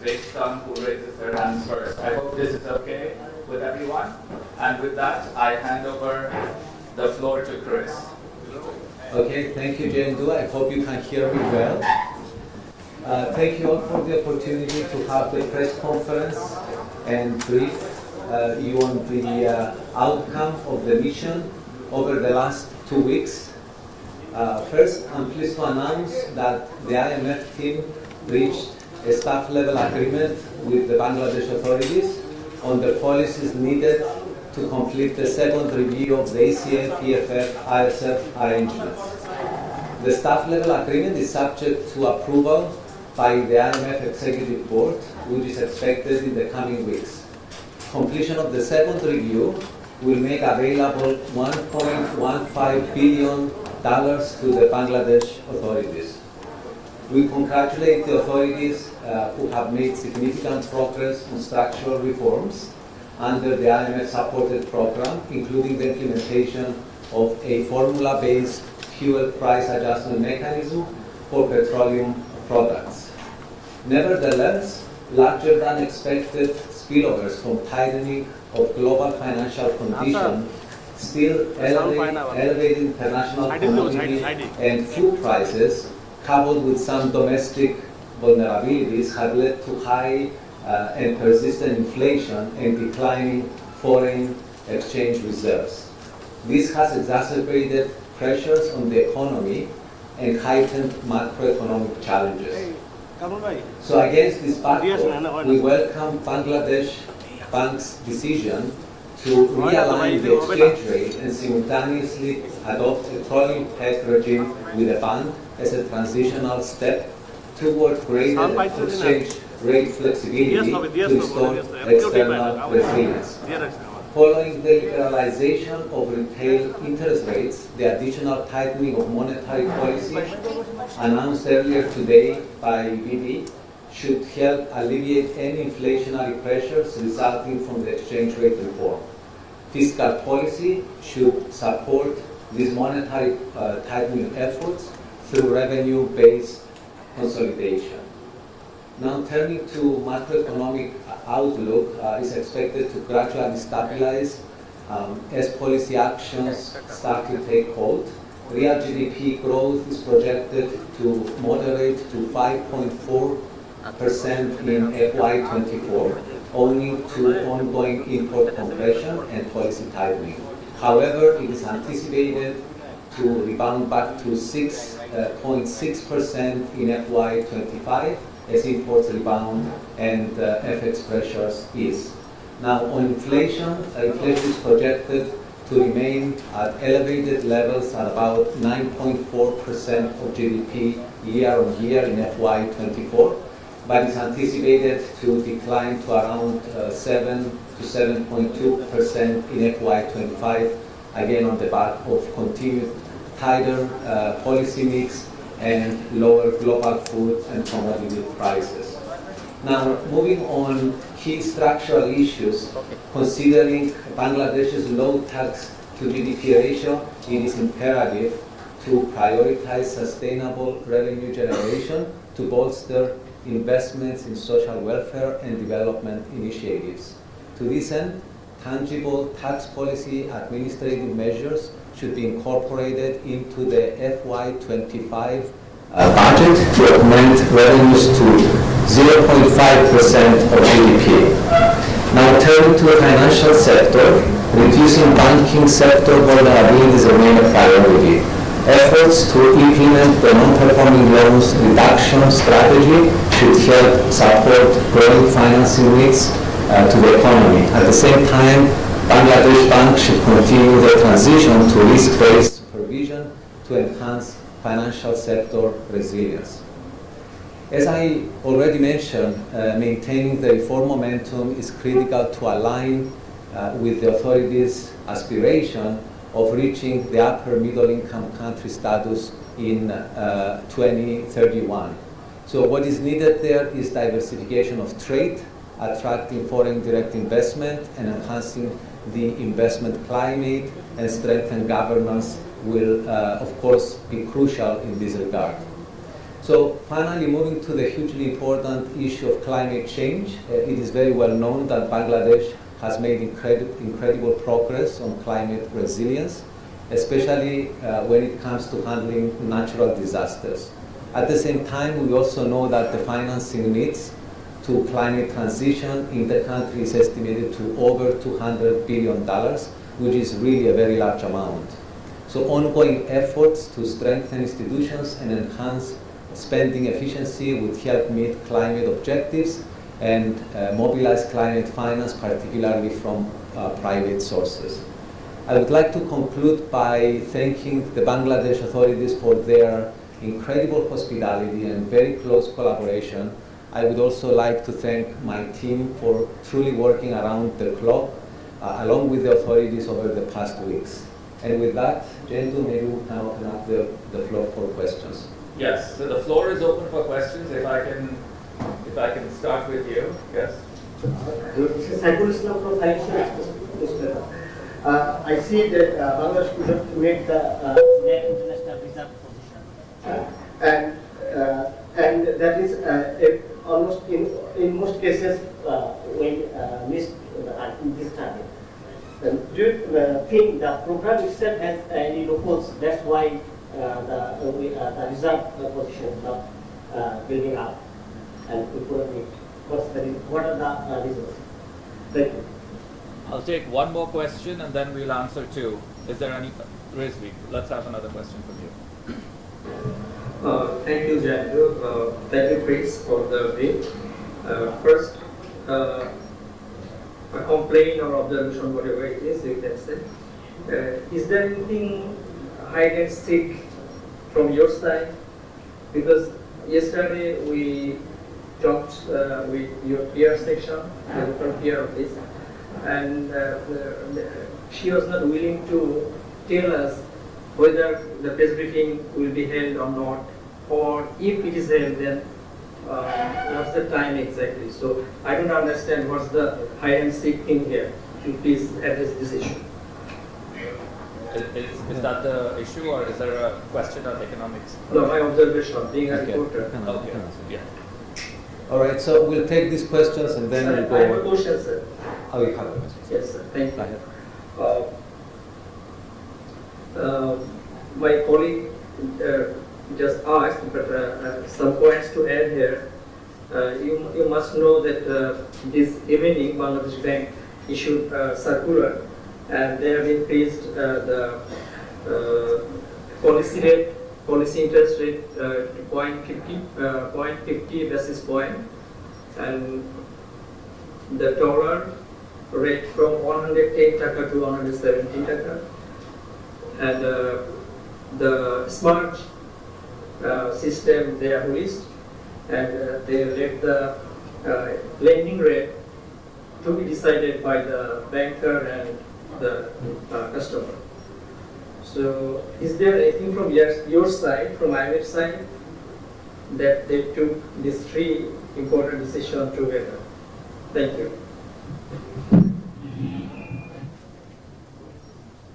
based on who raises their hands first. I hope this is okay with everyone. And with that, I hand over the floor to Chris. Okay, thank you, Jendu. I hope you can hear me well. Thank you all for the opportunity to have the press conference and brief you on the outcome of the mission over the last 2 weeks. First, I'm pleased to announce that the IMF team reached a staff-level agreement with the Bangladesh authorities on the policies needed to complete the second review of the ECF, EFF, ISF arrangements. The staff-level agreement is subject to approval by the IMF Executive Board, which is expected in the coming weeks. Completion of the second review will make available $1.15 billion to the Bangladesh authorities. We congratulate the authorities who have made significant progress on structural reforms under the IMF-supported program, including the implementation of a formula-based fuel price adjustment mechanism for petroleum products. Nevertheless, larger than expected spillovers from tightening of global financial conditions, still elevated international commodity and food prices, coupled with some domestic vulnerabilities, have led to high and persistent inflation and declining foreign exchange reserves. This has exacerbated pressures on the economy and heightened macroeconomic challenges. So against this backdrop, we welcome Bangladesh Bank's decision to realign the exchange rate and simultaneously adopt a tolling peg regime with the bank as a transitional step toward greater exchange rate flexibility to restore external resilience. Following the liberalization of retail interest rates, the additional tightening of monetary policy announced earlier today by BB should help alleviate any inflationary pressures resulting from the exchange rate reform. Fiscal policy should support these monetary tightening efforts through revenue-based consolidation. Now turning to macroeconomic outlook is expected to gradually stabilize as policy actions start to take hold. Real GDP growth is projected to moderate to 5.4% in FY24, owing to ongoing import compression and policy tightening. However, it is anticipated to rebound back to 6.6% in FY25 as imports rebound and FX pressures ease. Now, on inflation, inflation is projected to remain at elevated levels at about 9.4% of GDP year on year in FY24, but is anticipated to decline to around 7 to 7.2% in FY25, again on the back of continued tighter policy mix and lower global food and commodity prices. Now, moving on key structural issues, considering Bangladesh's low tax to GDP ratio, it is imperative to prioritize sustainable revenue generation to bolster investments in social welfare and development initiatives. To this end, tangible tax policy administrative measures should be incorporated into the FY25 budget to augment revenues to 0.5% of GDP. Now turning to the financial sector, reducing banking sector vulnerabilities remain a priority. Efforts to implement the non-performing loans reduction strategy should help support growing financing needs to the economy. At the same time, Bangladesh Bank should continue the transition to risk-based supervision to enhance financial sector resilience. As I already mentioned, maintaining the reform momentum is critical to align with the authorities' aspiration of reaching the upper middle income country status in 2031. So what is needed there is diversification of trade, attracting foreign direct investment and enhancing the investment climate, and strengthened governance will, of course, be crucial in this regard. So finally, moving to the hugely important issue of climate change, it is very well known that Bangladesh has made incredible progress on climate resilience, especially when it comes to handling natural disasters. At the same time, we also know that the financing needs to climate transition in the country is estimated to over $200 billion, which is really a very large amount. So ongoing efforts to strengthen institutions and enhance spending efficiency would help meet climate objectives and mobilize climate finance, particularly from private sources. I would like to conclude by thanking the Bangladesh authorities for their incredible hospitality and very close collaboration. I would also like to thank my team for truly working around the clock, along with the authorities over the past weeks. And with that, Jendu, maybe we can open up the floor for questions. Yes, so the floor is open for questions. If I can start with you. Yes. This is Saiful Islam from Financial Newspaper. I see that Bangladesh could have made the net international reserve position, and that is almost in most cases when missed this target. Do you think the program itself has any loopholes? That's why the reserve position is not building up, and we couldn't meet. What are the reasons? Thank you. I'll take one more question and then we'll answer two. Is there any? Rizvi, let's have another question from you. Thank you, Jandu. Thank you, Chris, for the brief. First, a complaint or observation, whatever it is, you can say. Is there anything hide and seek from your side? Because yesterday we talked with your peer section, the different peer of this, and she was not willing to tell us whether the press briefing will be held or not, or if it is held, then what's the time exactly? So I don't understand what's the hide and seek thing here. Could you please address this issue? Is that the issue, or is there a question on economics? No, my observation, being a reporter. Okay. Yeah. All right, so we'll take these questions and then we'll go. I have a question, sir. Oh, you have a question. Yes, sir. Thank you. Go ahead. My colleague just asked, but some points to add here. You must know that this evening Bangladesh Bank issued a circular, and they have increased the policy interest rate to 0.50 basis point, and the dollar rate from 110 taka to 117 taka, and the smart system they have released, and they let the lending rate to be decided by the banker and the customer. So, is there anything from your side, from IMF side, that they took these three important decisions together? Thank you.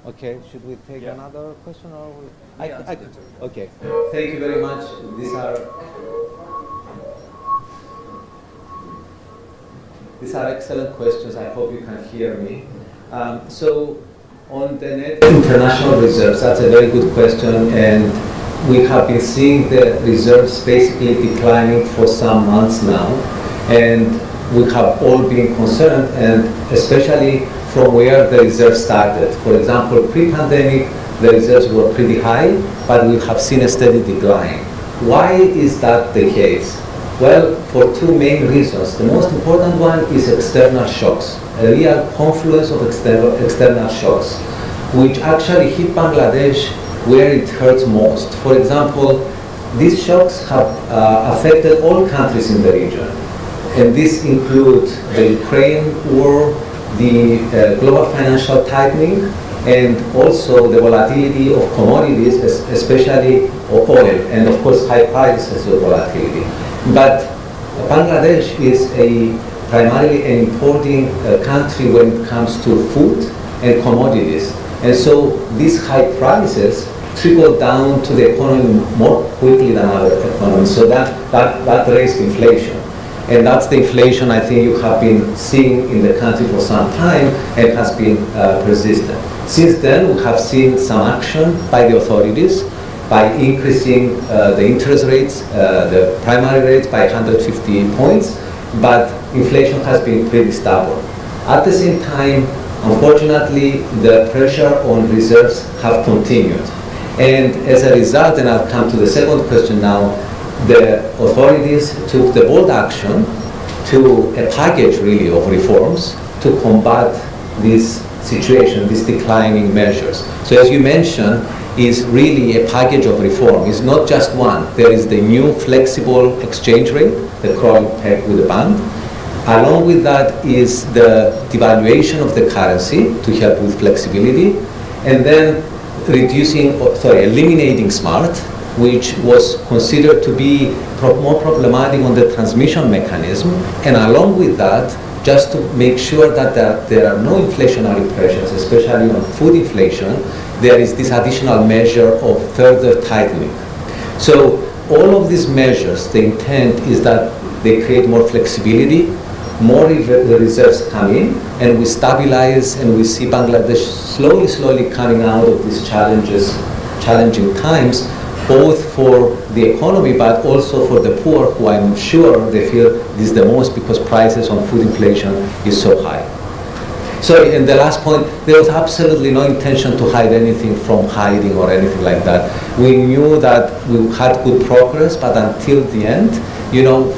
Okay, should we take Yeah. another question or? Yeah, okay, thank you very much. These are excellent questions. I hope you can hear me. So, on the net international reserves, that's a very good question, and we have been seeing the reserves basically declining for some months now, and we have all been concerned, and especially from where the reserves started. For example, pre-pandemic, the reserves were pretty high, but we have seen a steady decline. Why is that the case? Well, for two main reasons. The most important one is external shocks, a real confluence of external shocks, which actually hit Bangladesh where it hurts most. For example, these shocks have affected all countries in the region, and this includes the Ukraine war, the global financial tightening, and also the volatility of commodities, especially of oil, and of course high prices of volatility. But Bangladesh is primarily an importing country when it comes to food and commodities. And so these high prices trickled down to the economy more quickly than other economies. So that raised inflation. And that's the inflation I think you have been seeing in the country for some time and has been persistent. Since then, we have seen some action by the authorities by increasing the interest rates, the primary rates by 150 points, but inflation has been pretty stubborn. At the same time, unfortunately, the pressure on reserves have continued. And as a result, and I'll come to the second question now, the authorities took the bold action to a package really of reforms to combat this situation, these declining measures. So as you mentioned, is really a package of reform. It's not just one. There is the new flexible exchange rate, the crawling peg with the band. Along with that is the devaluation of the currency to help with flexibility, and then eliminating SMART, which was considered to be more problematic on the transmission mechanism, and along with that, just to make sure that there are no inflationary pressures, especially on food inflation, there is this additional measure of further tightening. So all of these measures, the intent is that they create more flexibility, more reserves come in, and we stabilize and we see Bangladesh slowly coming out of these challenging times, both for the economy but also for the poor, who I'm sure they feel this the most because prices on food inflation is so high. So in the last point, there was absolutely no intention to hide anything from hiding or anything like that. We knew that we had good progress, but until the end,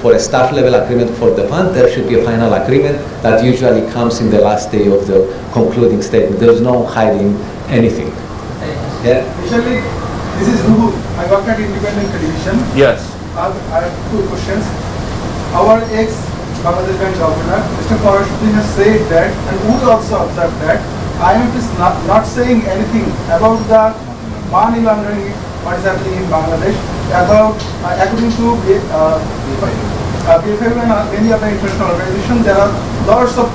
for a staff level agreement for the fund, there should be a final agreement that usually comes in the last day of the concluding statement. There's no hiding anything. Yeah? Initially, this is Ruhu. I work at Independent Television. Yes. I have two questions. Our ex-Bangladesh Bank Governor, Mr. Farashuddin, has said that, and would also observe that, IMF is not saying anything about the money laundering, what is happening in Bangladesh, about, according to BFF and many other international organizations, there are lots of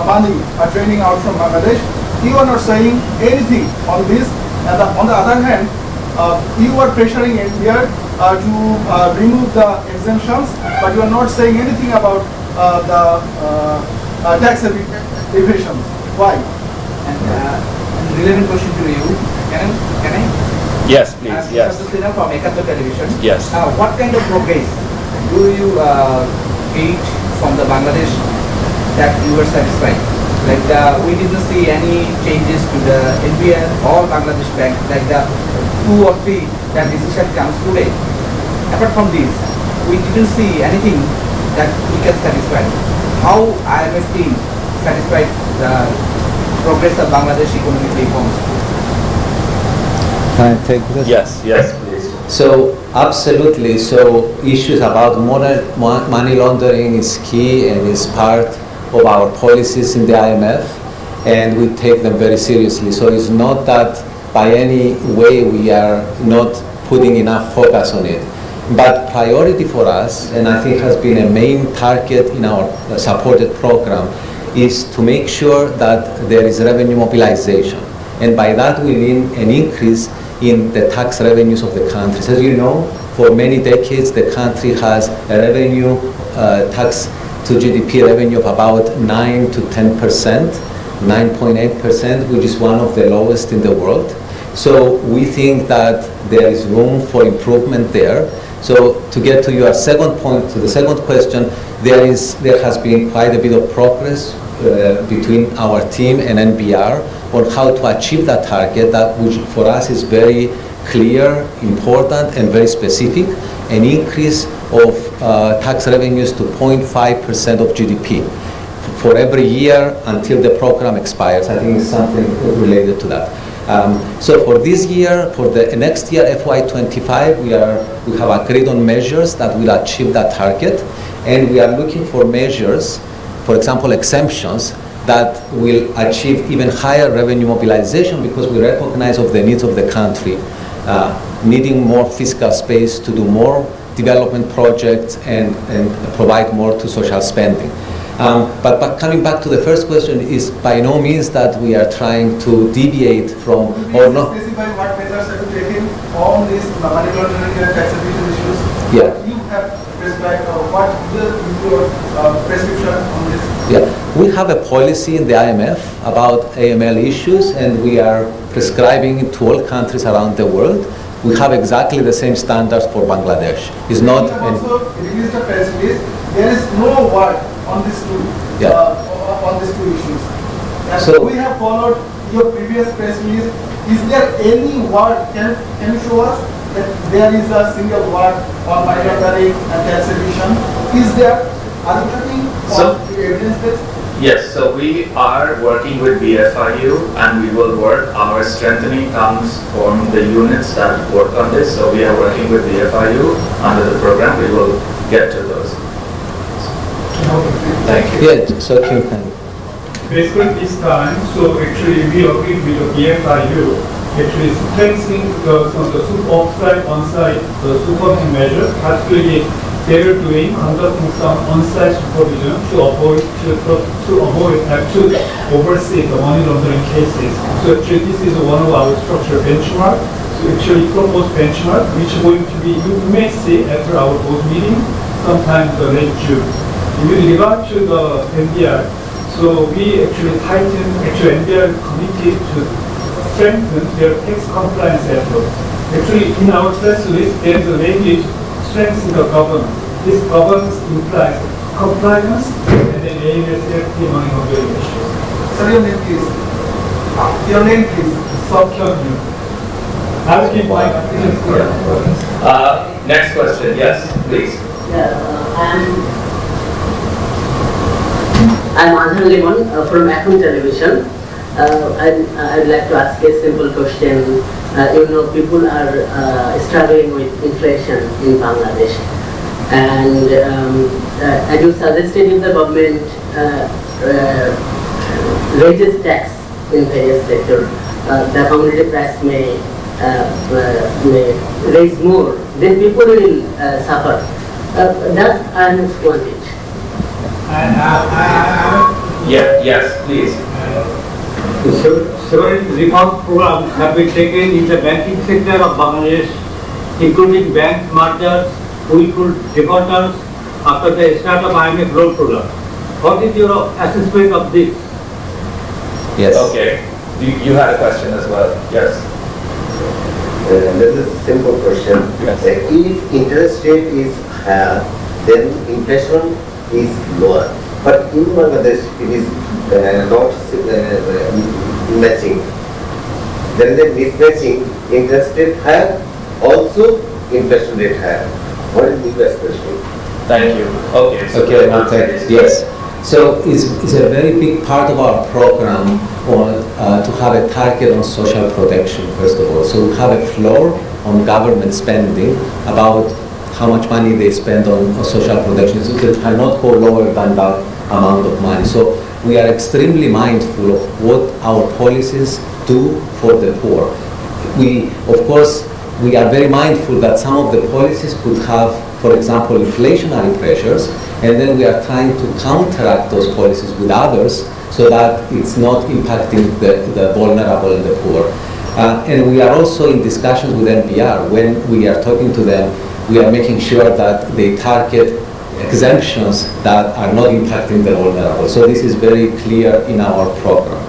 money draining out from Bangladesh. You are not saying anything on this, and on the other hand, you are pressuring India to remove the exemptions, but you are not saying anything about the tax evasion. Why? And relevant question to you. Can I? Yes, please. Yes. Mr. Sinha from EKHON Television. Yes. What kind of progress do you get from the Bangladesh that you were satisfied? Like we didn't see any changes to the NBN or Bangladesh Bank, like the 2 or 3 that decision comes today. Apart from this, we didn't see anything that we can satisfy. How IMF team satisfied the progress of Bangladesh economic reforms? Can I take this? Yes, please. So absolutely. So issues about money laundering is key and is part of our policies in the IMF, and we take them very seriously. So it's not that by any way we are not putting enough focus on it. But priority for us, and I think has been a main target in our supported program, is to make sure that there is revenue mobilization. And by that we mean an increase in the tax revenues of the country. As you know, for many decades the country has a revenue tax to GDP revenue of about 9 to 10%, 9.8%, which is one of the lowest in the world. So we think that there is room for improvement there. So to get to your second point, to the second question, there has been quite a bit of progress between our team and NBR on how to achieve that target, that which for us is very clear, important, and very specific, an increase of tax revenues to 0.5% of GDP for every year until the program expires. I think it's something related to that. So for this year, for the next year, FY25, we have agreed on measures that will achieve that target, and we are looking for measures, for example, exemptions that will achieve even higher revenue mobilization, because we recognize of the needs of the country, needing more fiscal space to do more development projects and provide more to social spending. But coming back to the first question, is by no means that we are trying to deviate from or not. Specify what measures have to take in on these money laundering and tax evasion issues. Yeah. What you have prescribed or what will be your prescription on this? Yeah, we have a policy in the IMF about AML issues, and we are prescribing it to all countries around the world. We have exactly the same standards for Bangladesh. It's not. You have also released a press release. There is no word on these two issues. And So- we have followed your previous press release. Is there any word? Can you show us that there is a single word on money laundering and tax evasion? Is there? Are you talking So- on evidence based? Yes, so we are working with BFIU and we will work, our strengthening comes from the units that work on this. So we are working with BFIU under the program. We will get to those. Thank you. Yeah, so Kim can. Basically this time, so actually we agreed with the BFIU, actually strengthening some of the offsite, on-site supervision measures, particularly they are conducting some on-site supervision to avoid to oversee the money laundering cases. So actually this is one of our structural benchmark. So actually proposed benchmark, which is going to be, you may see after our board meeting, sometime the late June. With regard to the NBR, so we actually NBR committed to strengthen their tax compliance efforts. Actually, in our press release, there is a language strengthen the governance. This governance implies compliance and then AMS money laundering issues. Sir, your name please. Your name please. Subcommittee. I'll keep my Next question, yes, please. I'm Adhan Limon from EKHON Television. I'd like to ask a simple question. People are struggling with inflation in Bangladesh. And as you suggested, if the government raises tax in various sectors, the commodity price may raise more, then people will suffer. Does IMF want it? Yes, please. Several reform programs have been taken in the banking sector of Bangladesh, including bank mergers, willful defaulters after the start of IMF loan program. What is your assessment of this? Yes. Okay, you had a question as well, yes. This is a simple question. Yes. If interest rate is higher, then inflation is lower. But in Bangladesh, it is not matching. There is a mismatching. Interest rate higher, also inflation rate higher. What is the best question? Thank you. Okay, so Okay, the answer is yes. So it's a very big part of our program to have a target on social protection, first of all. So we have a floor on government spending about how much money they spend on social protection. So they cannot go lower than that amount of money. So we are extremely mindful of what our policies do for the poor. Of course, we are very mindful that some of the policies could have, for example, inflationary pressures, and then we are trying to counteract those policies with others so that it's not impacting the vulnerable and the poor. And we are also in discussions with NPR. When we are talking to them, we are making sure that they target exemptions that are not impacting the vulnerable. So this is very clear in our program.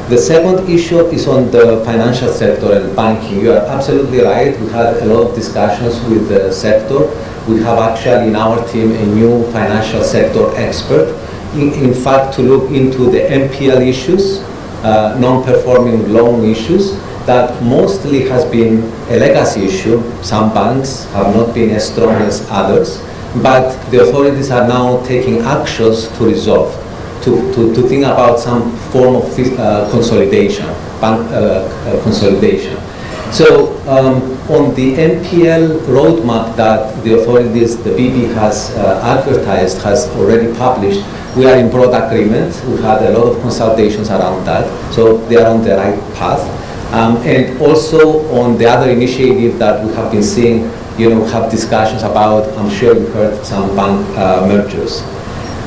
The second issue is on the financial sector and banking. You are absolutely right. We had a lot of discussions with the sector. We have actually in our team a new financial sector expert, in fact, to look into the NPL issues, non-performing loan issues, that mostly has been a legacy issue. Some banks have not been as strong as others, but the authorities are now taking actions to resolve, to think about some form of consolidation, bank consolidation. So on the NPL roadmap that the authorities, the BB has advertised, has already published, we are in broad agreement. We had a lot of consultations around that, so they are on the right path. And also on the other initiative that we have been seeing, have discussions about, I'm sure you heard some bank mergers.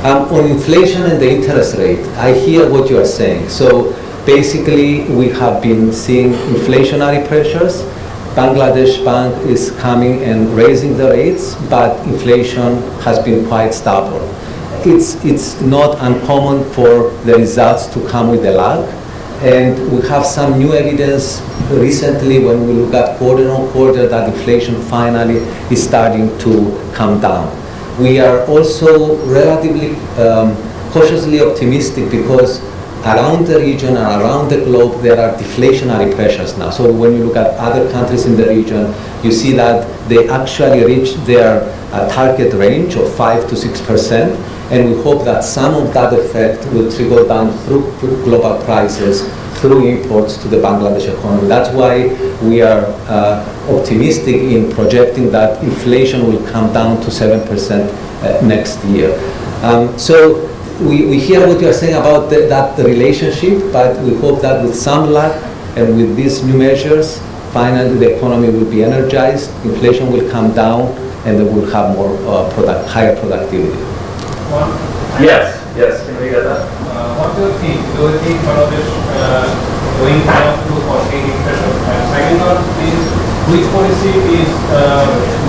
On inflation and the interest rate, I hear what you are saying. So basically, we have been seeing inflationary pressures, Bangladesh Bank is coming and raising the rates, but inflation has been quite stable. It's not uncommon for the results to come with a lag, and we have some new evidence recently when we look at quarter on quarter that inflation finally is starting to come down. We are also relatively cautiously optimistic because around the region and around the globe there are deflationary pressures now. So when you look at other countries in the region, you see that they actually reached their target range of 5 to 6%, and we hope that some of that effect will trickle down through global prices, through imports to the Bangladesh economy. That's why we are optimistic in projecting that inflation will come down to 7% next year. So we hear what you are saying about that relationship, but we hope that with some luck and with these new measures, finally the economy will be energized, inflation will come down, and they will have more higher productivity. Yes, can we get that? What do you think? Do you think Bangladesh going down to quantitative inflation? And second one is, which policy is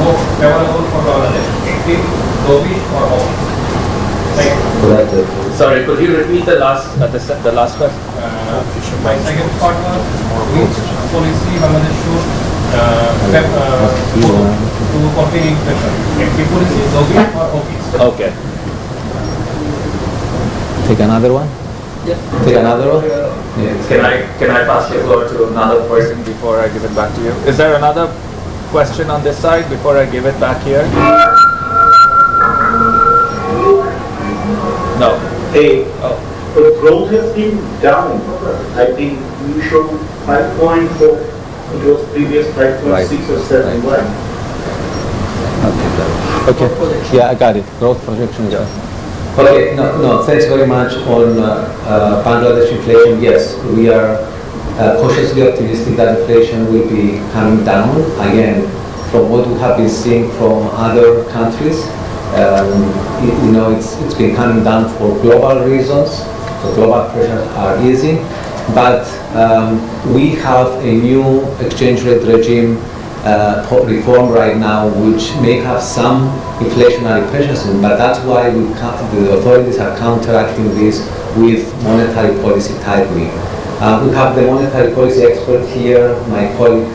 more favorable for Bangladesh? Active, dovish, or hawkish? Sorry, could you repeat the last question? My second part was, which policy Bangladesh should to contain inflation? Active policy, dovish, or hawkish? Okay. Take another one? Yeah. Take another one? Yeah. Can I pass the floor to another person before I give it back to you? Is there another question on this side before I give it back here? No. Hey, the growth has been down. I think you showed 5.4. It was previous 5.6 or 7. Right. Okay. Yeah, I got it. Growth projection. Yeah. Okay, no, thanks very much on Bangladesh inflation. Yes, we are cautiously optimistic that inflation will be coming down. Again, from what we have been seeing from other countries, it's been coming down for global reasons. So global pressures are easing, but we have a new exchange rate regime reform right now, which may have some inflationary pressures, but that's why the authorities are counteracting this with monetary policy tightening. We have the monetary policy expert here, my colleague,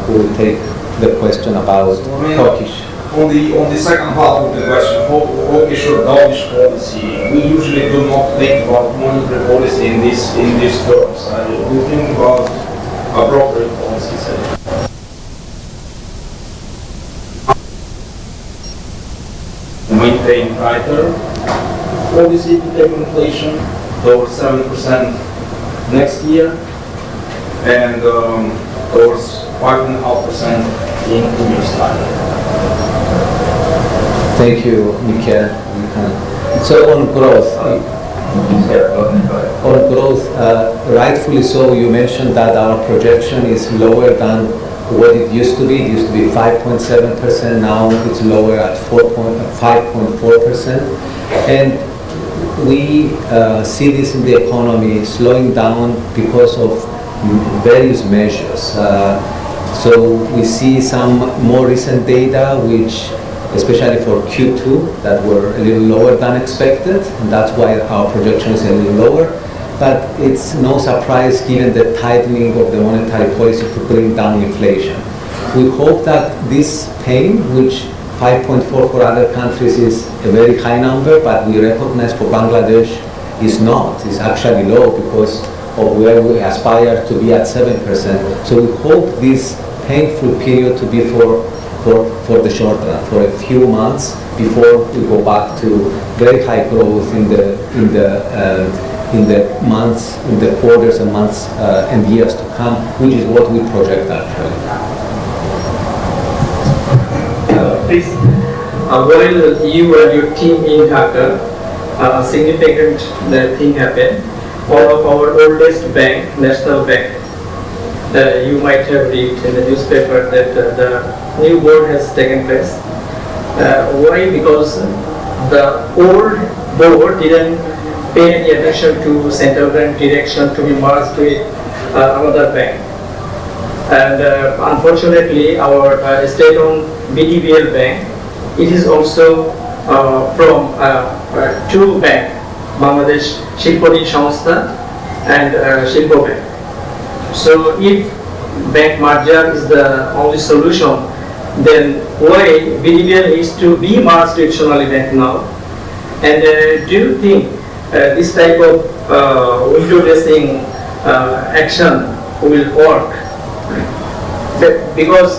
who will take the question about hawkish. On the second half of the question, hawkish or dovish policy, we usually do not think about monetary policy in these terms. We think about appropriate policy setting. Maintain tighter policy to take inflation towards 7% next year and towards 5.5% in 2 years' time. Thank you, Mikhail. So on growth, rightfully so, you mentioned that our projection is lower than what it used to be. It used to be 5.7%, now it's lower at 5.4%. And we see this in the economy slowing down because of various measures. So we see some more recent data, which especially for Q2, that were a little lower than expected, and that's why our projection is a little lower. But it's no surprise given the tightening of the monetary policy to bring down inflation. We hope that this pain, which 5.4 for other countries is a very high number, but we recognize for Bangladesh is not. It's actually low because of where we aspire to be at 7%. So we hope this painful period to be for the short run, for a few months before we go back to very high growth in the months, in the quarters and months and years to come, which is what we project actually. Please, while you and your team in Dhaka, a significant thing happened. One of our oldest bank, National Bank, you might have read in the newspaper that the new board has taken place. Why? Because the old board didn't pay any attention to central bank direction to be merged with another bank. And unfortunately, our state-owned BDBL bank, it is also from two banks, Bangladesh Shilpoti সংস্থা and Shilpo Bank. So if bank merger is the only solution, then why BDBL needs to be merged with Sonali Bank now? And do you think this type of window dressing action will work? Because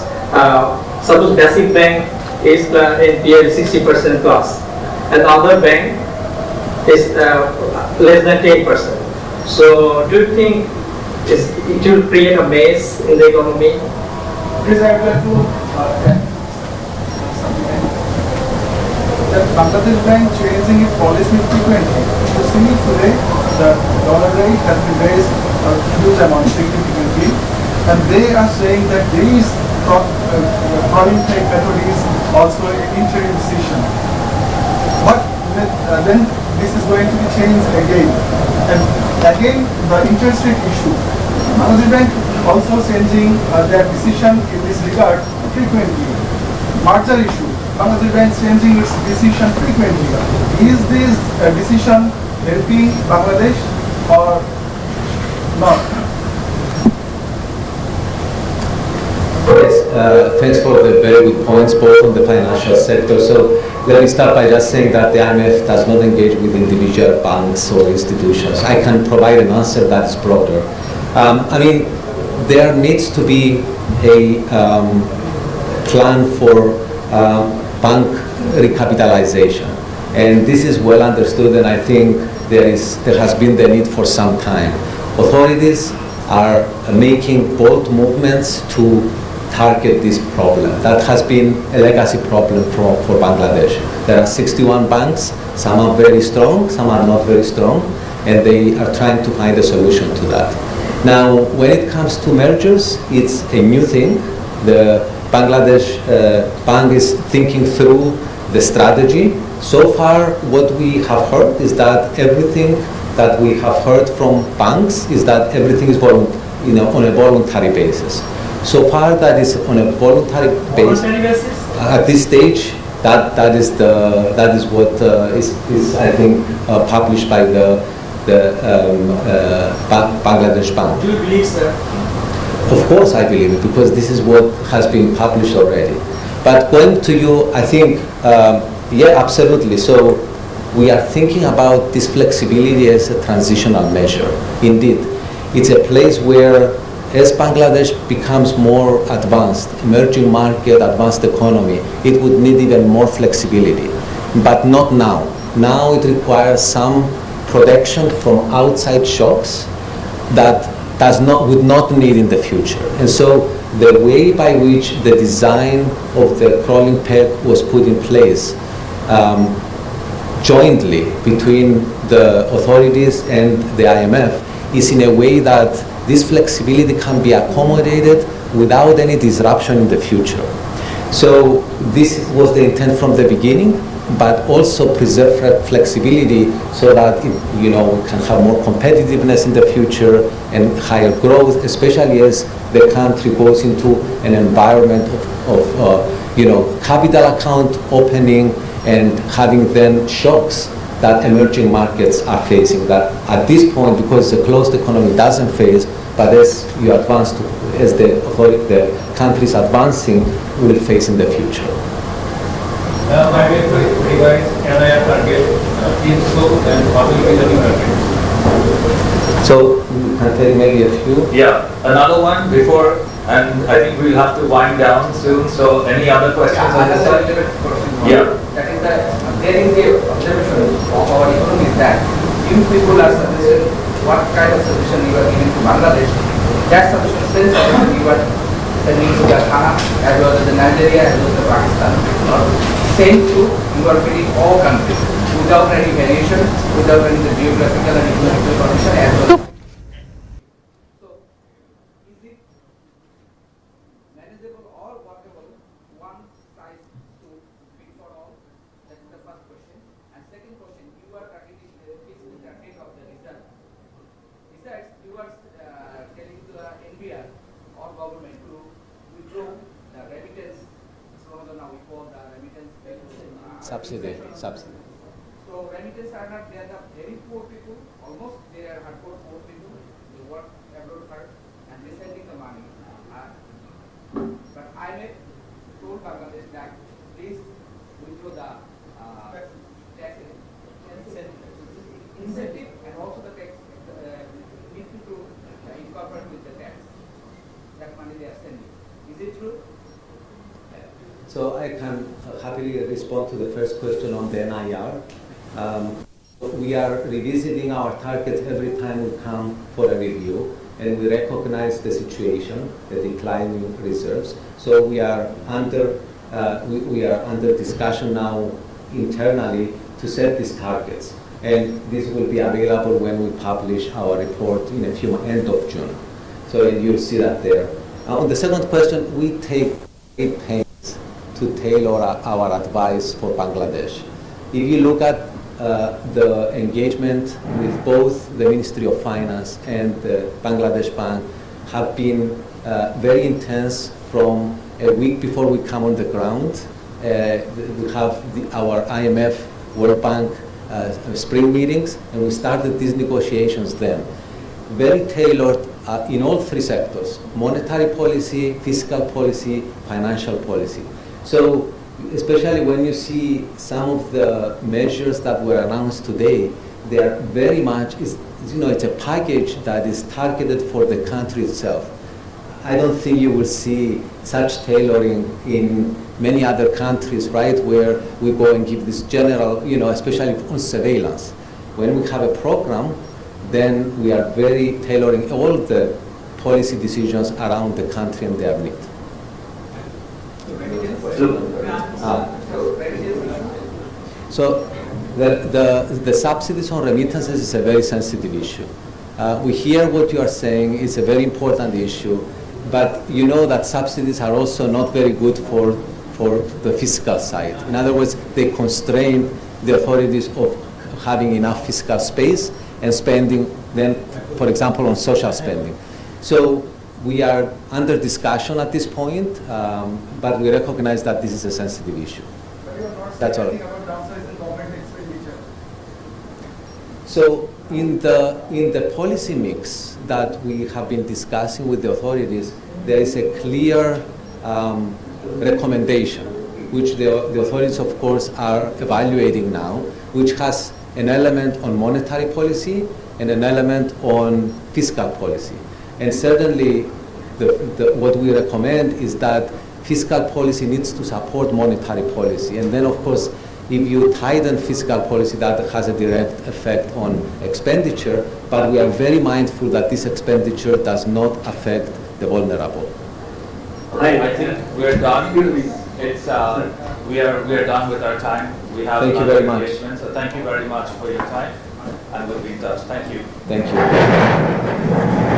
suppose basic bank is NPL 60% plus, and other bank is less than 10%. So do you think it will create a mess in the economy? Please, I would like to that Bangladesh Bank changing its policy frequently. You see today, the dollar rate has been raised a huge amount significantly, and they are saying that this crawling peg method is also an interim decision. But then this is going to be changed again, and again the interest rate issue. Bangladesh Bank also changing their decision in this regard frequently. Merger issue. Bangladesh Bank changing its decision frequently. Is this decision helping Bangladesh or not? Yes, thanks for the very good points, both on the financial sector. So let me start by just saying that the IMF does not engage with individual banks or institutions. I can provide an answer that is broader. I mean, there needs to be a plan for bank recapitalization, and this is well understood, and I think there has been the need for some time. Authorities are making bold movements to target this problem. That has been a legacy problem for Bangladesh. There are 61 banks, some are very strong, some are not very strong, and they are trying to find a solution to that. Now, when it comes to mergers, it's a new thing. The Bangladesh bank is thinking through the strategy. So far, what we have heard is that everything that we have heard from banks is that everything is on a voluntary basis. So far, that is on a voluntary basis. At this stage, that is what is I think published by the Bangladesh Bank. Do you believe, sir? Of course I believe it, because this is what has been published already. But going to you, I think, yeah, absolutely. So we are thinking about this flexibility as a transitional measure. Indeed, it's a place where, as Bangladesh becomes more advanced, emerging market, advanced economy, it would need even more flexibility. But not now. Now it requires some protection from outside shocks that would not need in the future. And so the way by which the design of the crawling peg was put in place jointly between the authorities and the IMF is in a way that this flexibility can be accommodated without any disruption in the future. So this was the intent from the beginning, but also preserve flexibility so that we can have more competitiveness in the future and higher growth, especially as the country goes into an environment of capital account opening and having then shocks that emerging markets are facing. That at this point, because the closed economy doesn't face, but as you advance as the country is advancing, will face in the future. My revised NIR target is so, and what will be the new target? So, we can take maybe a few. Yeah, another one before, and I think we'll have to wind down soon. So, any other questions on this side? Yeah. That is there is the observation of our economy is that if people are suggesting what kind of solution you are giving to Bangladesh, that solution sends you are sending to the Ghana as well as the Nigeria as well as the Pakistan. Same to you are feeding all countries without any variation, without any geographical and economical condition as well. So, is it manageable or workable? One size to fit for all? That is the first question. And second question, you are targeting fixing the target of the result. Besides, you are telling to the NBR or government to subsidy. So remittance earners, they are the very poor people, almost they are hardcore poor people, they work abroad hard and they sending the money. But IMF told Bangladesh that please withdraw the tax incentive and also the tax need to incorporate with the tax. That money they are sending. Is it true? So I can happily respond to the first question on the NIR. We are revisiting our targets every time we come for a review, and we recognize the situation, the declining reserves. So we are under discussion now internally to set these targets, and this will be available when we publish our report in a few end of June. So you'll see that there. On the second question, we take great pains to tailor our advice for Bangladesh. If you look at the engagement with both the Ministry of Finance and the Bangladesh Bank have been very intense from a week before we come on the ground. We have our IMF, World Bank spring meetings, and we started these negotiations then. Very tailored in all three sectors: monetary policy, fiscal policy, financial policy. So especially when you see some of the measures that were announced today, they are very much, it's a package that is targeted for the country itself. I don't think you will see such tailoring in many other countries, right, where we go and give this general, especially on surveillance. When we have a program, then we are very tailoring all the policy decisions around the country and their need. So the subsidies on remittances is a very sensitive issue. We hear what you are saying is a very important issue, but you know that subsidies are also not very good for the fiscal side. In other words, they constrain the authorities of having enough fiscal space and spending then, for example, on social spending. So we are under discussion at this point, but we recognize that this is a sensitive issue. But you are not That's all. saying about downsizing government expenditure. So in the policy mix that we have been discussing with the authorities, there is a clear recommendation, which the authorities, of course, are evaluating now, which has an element on monetary policy and an element on fiscal policy. And certainly, what we recommend is that fiscal policy needs to support monetary policy. And then, of course, if you tighten fiscal policy, that has a direct effect on expenditure, but we are very mindful that this expenditure does not affect the vulnerable. I think we're done. It's we are done with our time. We have Thank you very much. engagement, so thank you very much for your time, and we'll be in touch. Thank you. Thank you.